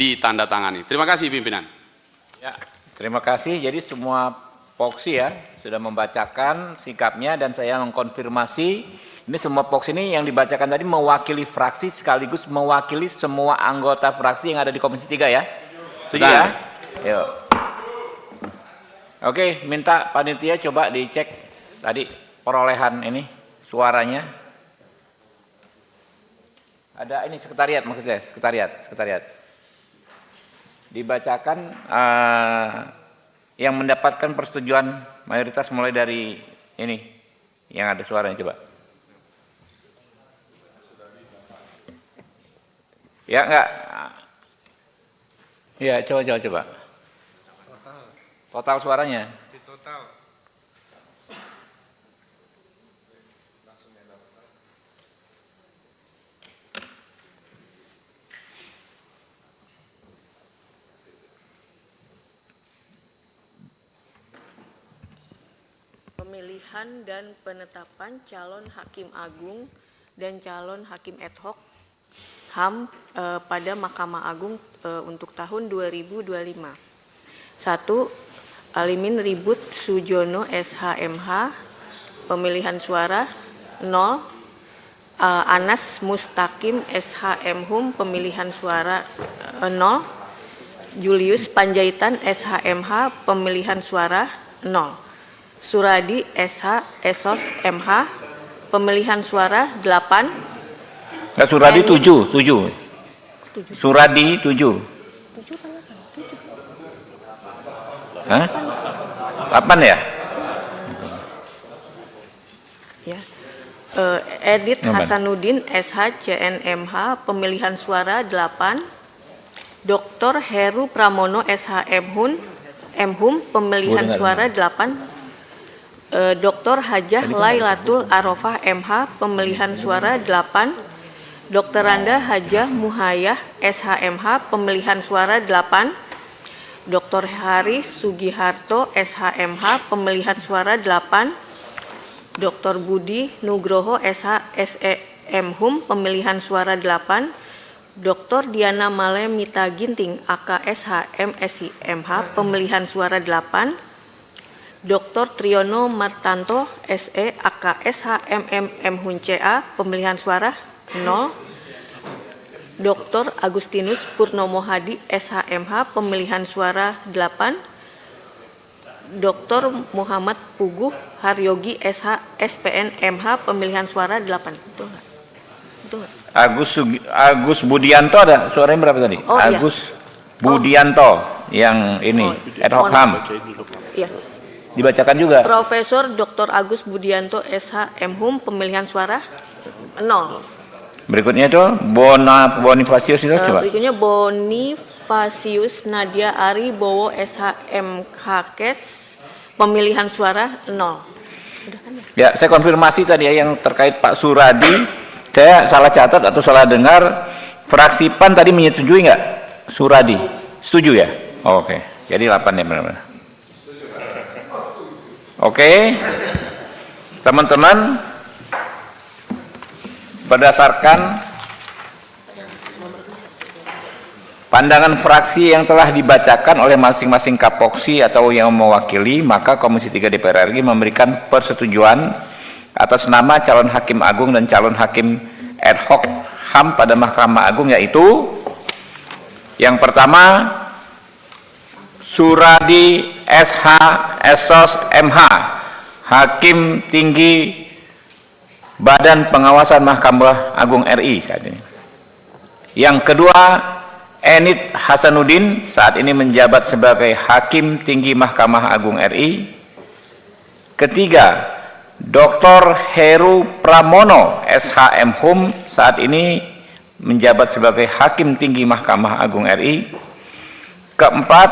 ditandatangani. Terima kasih pimpinan. Ya, terima kasih. Jadi semua poksi ya sudah membacakan sikapnya dan saya mengkonfirmasi ini semua poksi ini yang dibacakan tadi mewakili fraksi sekaligus mewakili semua anggota fraksi yang ada di Komisi 3 ya. Setuju ya? Yuk. Oke, minta panitia coba dicek tadi perolehan ini suaranya. Ada ini sekretariat maksudnya, sekretariat. Dibacakan yang mendapatkan persetujuan mayoritas mulai dari ini yang ada suaranya coba. Ya enggak? Ya coba. Total suaranya. Di total. Pemilihan dan penetapan calon hakim agung dan calon hakim ad hoc HAM pada Mahkamah Agung untuk tahun 2025. 1. Alimin Ribut Sujono SHMH, pemilihan suara 0. Anas Mustaqim SHMHum, pemilihan suara 0. Julius Panjaitan SHMH, pemilihan suara 0. Suradi SH Esos MH, pemilihan suara 8. Suradi 7. Suradi 7. Hah? 8 ya? Ya. Edit Hasanuddin SH CNMH, pemilihan suara 8. Dr. Heru Pramono SH MHum, pemilihan suara 8. Dr. Hajah Lailatul Arofah MH, pemilihan suara 8. Dr. Randa Hajah Muhayah SHMH, pemilihan suara 8. Dr. Haris Sugiharto SHMH, pemilihan suara 8. Dr. Budi Nugroho SHSEMHum, pemilihan suara 8. Dr. Diana Male Mita Ginting AKSH MSI-MH, pemilihan suara 8. Dr. Triyono Martanto SE AKSH MMM-CA, pemilihan suara 0. Dr. Agustinus Purnomo Hadi SHMH, pemilihan suara 8. Dr. Muhammad Puguh Haryogi SH SPN MH, pemilihan suara 8. Betul nggak? Agus Budianto ada suaranya berapa tadi? Oh, Agus Budianto yang ini ad hoc HAM. Iya. Dibacakan juga. Profesor Dr. Agus Budianto SH MHum, pemilihan suara 0. Berikutnya itu Bonifasius itu coba. Berikutnya Bonifasius Nadia Ari Bowo SHMHKes, pemilihan suara 0. Udah kan ya? Ya, saya konfirmasi tadi ya yang terkait Pak Suradi. Saya salah catat atau salah dengar. Fraksi PAN tadi menyetujui nggak Suradi? Setuju ya? Oh, oke. Jadi 8 ya benar-benar. Oke. Teman-teman, berdasarkan pandangan fraksi yang telah dibacakan oleh masing-masing kapoksi atau yang mewakili, maka Komisi 3 DPR RI memberikan persetujuan atas nama calon hakim agung dan calon hakim ad hoc HAM pada Mahkamah Agung, yaitu yang pertama Suradi SH Esos MH, Hakim Tinggi Badan Pengawasan Mahkamah Agung RI saat ini. Yang kedua, Enid Hasanuddin saat ini menjabat sebagai Hakim Tinggi Mahkamah Agung RI. Ketiga, Dr. Heru Pramono SHMHum saat ini menjabat sebagai Hakim Tinggi Mahkamah Agung RI. Keempat,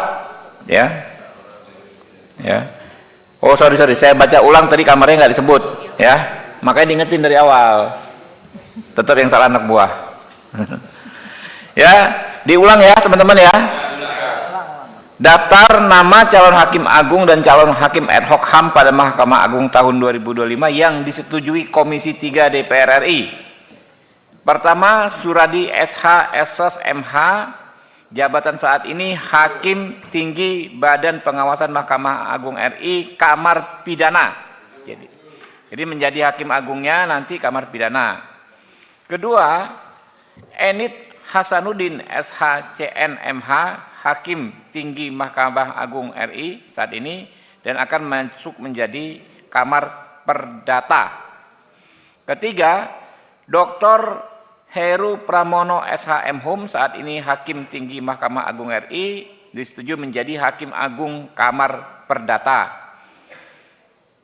oh sorry, saya baca ulang tadi kamarnya nggak disebut ya. Makanya diingetin dari awal. Tetap yang salah anak buah. Ya, diulang ya teman-teman ya. Daftar nama calon hakim agung dan calon hakim ad hoc HAM pada Mahkamah Agung tahun 2025 yang disetujui Komisi 3 DPR RI. Pertama, Suradi SH Esos MH, jabatan saat ini Hakim Tinggi Badan Pengawasan Mahkamah Agung RI Kamar Pidana. Jadi menjadi Hakim Agungnya nanti Kamar Pidana. Kedua, Enid Hasanuddin SHCN MH Hakim Tinggi Mahkamah Agung RI saat ini dan akan masuk menjadi Kamar Perdata. Ketiga, Dr. Heru Pramono SHM Hum saat ini Hakim Tinggi Mahkamah Agung RI disetujui menjadi Hakim Agung Kamar Perdata.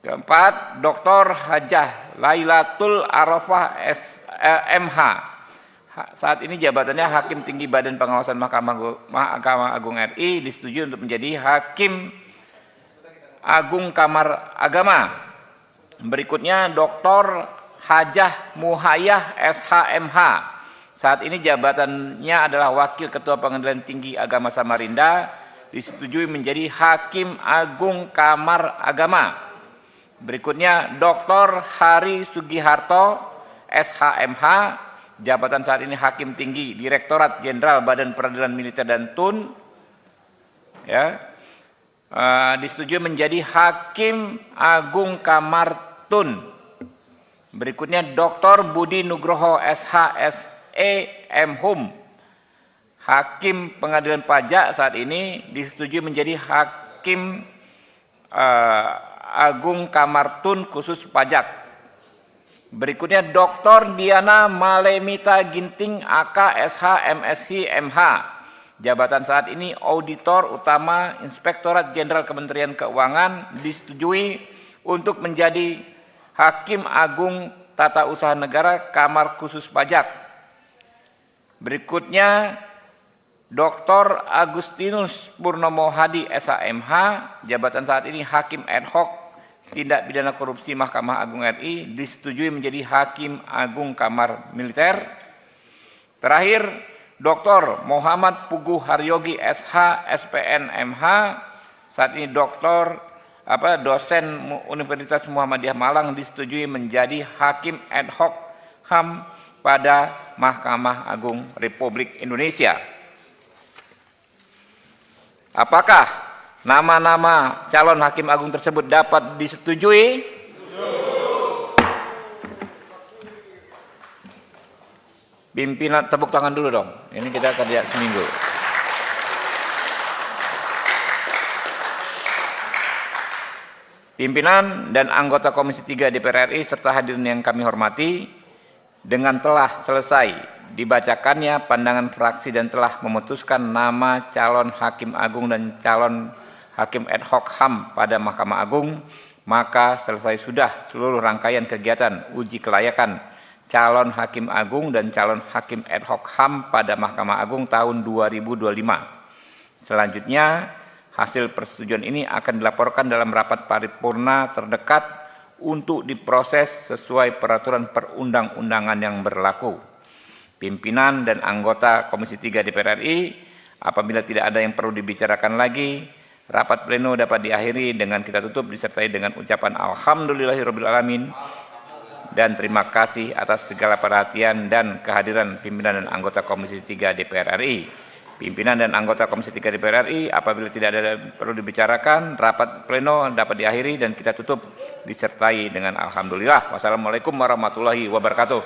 Keempat, Dr. Hajah Lailatul Arafah MH saat ini jabatannya Hakim Tinggi Badan Pengawasan Mahkamah Agung RI disetujui untuk menjadi Hakim Agung Kamar Agama. Berikutnya Dr. Hajah Muhayyah SHMH. Saat ini jabatannya adalah Wakil Ketua Pengadilan Tinggi Agama Samarinda disetujui menjadi Hakim Agung Kamar Agama. Berikutnya Dr. Hari Sugiharto SHMH. Jabatan saat ini Hakim Tinggi Direktorat Jenderal Badan Peradilan Militer dan TUN, ya, disetujui menjadi Hakim Agung Kamar TUN. Berikutnya Dr. Budi Nugroho SHSE M Hum, Hakim Pengadilan Pajak saat ini disetujui menjadi Hakim Agung Kamar TUN khusus pajak. Berikutnya Dr. Diana Malemita Ginting AK SH MShi MH. Jabatan saat ini Auditor Utama Inspektorat Jenderal Kementerian Keuangan disetujui untuk menjadi Hakim Agung Tata Usaha Negara Kamar Khusus Pajak. Berikutnya Dr. Agustinus Purnomo Hadi SHMH. Jabatan saat ini Hakim Ad Hoc Tindak Pidana Korupsi Mahkamah Agung RI disetujui menjadi Hakim Agung Kamar Militer. Terakhir, Dr. Muhammad Puguh Haryogi SH SPN MH, saat ini dosen Universitas Muhammadiyah Malang disetujui menjadi Hakim Ad Hoc HAM pada Mahkamah Agung Republik Indonesia. Apakah nama-nama calon Hakim Agung tersebut dapat disetujui? Pimpinan, tepuk tangan dulu dong. Ini kita kerja seminggu. Pimpinan dan anggota Komisi 3 DPR RI serta hadirin yang kami hormati, dengan telah selesai dibacakannya pandangan fraksi dan telah memutuskan nama calon Hakim Agung dan calon Hakim Ad Hoc HAM pada Mahkamah Agung, maka selesai sudah seluruh rangkaian kegiatan uji kelayakan calon Hakim Agung dan calon Hakim Ad Hoc HAM pada Mahkamah Agung tahun 2025. Selanjutnya, hasil persetujuan ini akan dilaporkan dalam rapat paripurna terdekat untuk diproses sesuai peraturan perundang-undangan yang berlaku. Pimpinan dan anggota Komisi 3 DPR RI, apabila tidak ada yang perlu dibicarakan lagi, rapat pleno dapat diakhiri dengan kita tutup disertai dengan ucapan Alhamdulillahirabbil alamin dan terima kasih atas segala perhatian dan kehadiran pimpinan dan anggota Komisi 3 DPR RI. Pimpinan dan anggota Komisi 3 DPR RI, apabila tidak ada yang perlu dibicarakan, rapat pleno dapat diakhiri dan kita tutup disertai dengan alhamdulillah. Wassalamualaikum warahmatullahi wabarakatuh.